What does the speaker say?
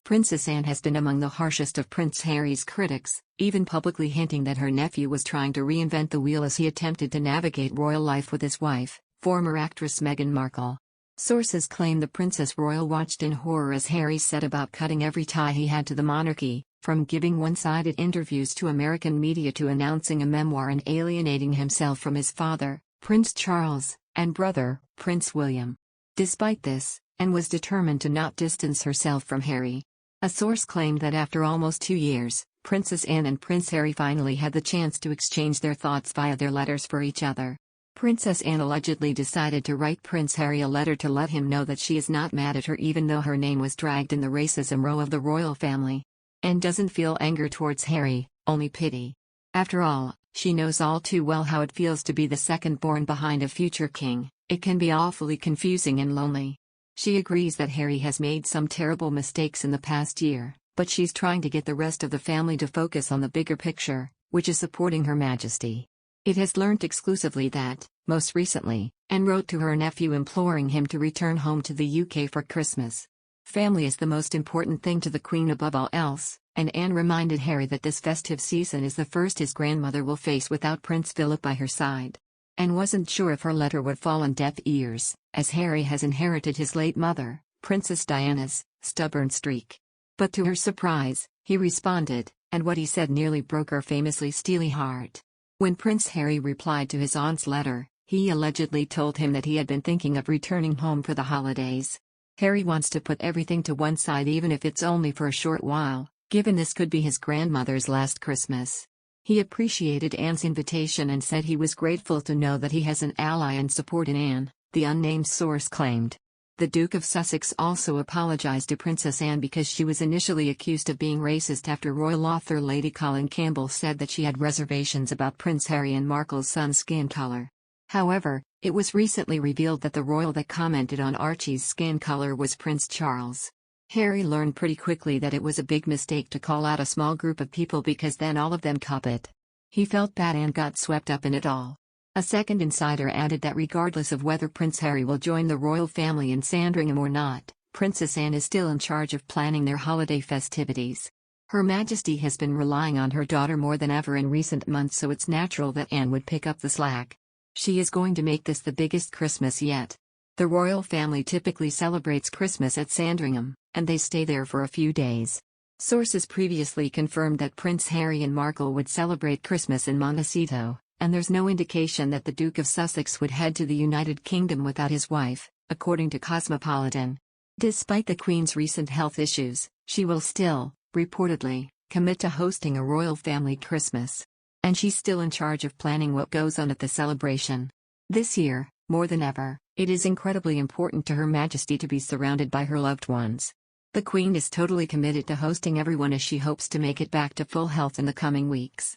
Princess Anne has been among the harshest of Prince Harry's critics, even publicly hinting that her nephew was trying to reinvent the wheel as he attempted to navigate royal life with his wife, former actress Meghan Markle. Sources claim the Princess Royal watched in horror as Harry set about cutting every tie he had to the monarchy, from giving one-sided interviews to American media to announcing a memoir and alienating himself from his father, Prince Charles, and brother, Prince William. Despite this, Anne was determined to not distance herself from Harry. A source claimed that after almost 2 years, Princess Anne and Prince Harry finally had the chance to exchange their thoughts via their letters for each other. Princess Anne allegedly decided to write Prince Harry a letter to let him know that she is not mad at her even though her name was dragged in the racism row of the royal family. Anne doesn't feel anger towards Harry, only pity. After all, she knows all too well how it feels to be the second born behind a future king. It can be awfully confusing and lonely. She agrees that Harry has made some terrible mistakes in the past year, but she's trying to get the rest of the family to focus on the bigger picture, which is supporting Her Majesty. It has learnt exclusively that, most recently, Anne wrote to her nephew imploring him to return home to the UK for Christmas. Family is the most important thing to the Queen above all else, and Anne reminded Harry that this festive season is the first his grandmother will face without Prince Philip by her side. Anne wasn't sure if her letter would fall on deaf ears, as Harry has inherited his late mother, Princess Diana's, stubborn streak. But to her surprise, he responded, and what he said nearly broke her famously steely heart. When Prince Harry replied to his aunt's letter, he allegedly told him that he had been thinking of returning home for the holidays. Harry wants to put everything to one side even if it's only for a short while, given this could be his grandmother's last Christmas. He appreciated Anne's invitation and said he was grateful to know that he has an ally and support in Anne, the unnamed source claimed. The Duke of Sussex also apologized to Princess Anne because she was initially accused of being racist after royal author Lady Colin Campbell said that she had reservations about Prince Harry and Markle's son's skin color. However, it was recently revealed that the royal that commented on Archie's skin color was Prince Charles. Harry learned pretty quickly that it was a big mistake to call out a small group of people because then all of them cop it. He felt bad and got swept up in it all. A second insider added that regardless of whether Prince Harry will join the royal family in Sandringham or not, Princess Anne is still in charge of planning their holiday festivities. Her Majesty has been relying on her daughter more than ever in recent months, so it's natural that Anne would pick up the slack. She is going to make this the biggest Christmas yet. The royal family typically celebrates Christmas at Sandringham, and they stay there for a few days. Sources previously confirmed that Prince Harry and Markle would celebrate Christmas in Montecito, and there's no indication that the Duke of Sussex would head to the United Kingdom without his wife, according to Cosmopolitan. Despite the Queen's recent health issues, she will still, reportedly, commit to hosting a royal family Christmas. And she's still in charge of planning what goes on at the celebration. This year, more than ever, it is incredibly important to Her Majesty to be surrounded by her loved ones. The Queen is totally committed to hosting everyone as she hopes to make it back to full health in the coming weeks.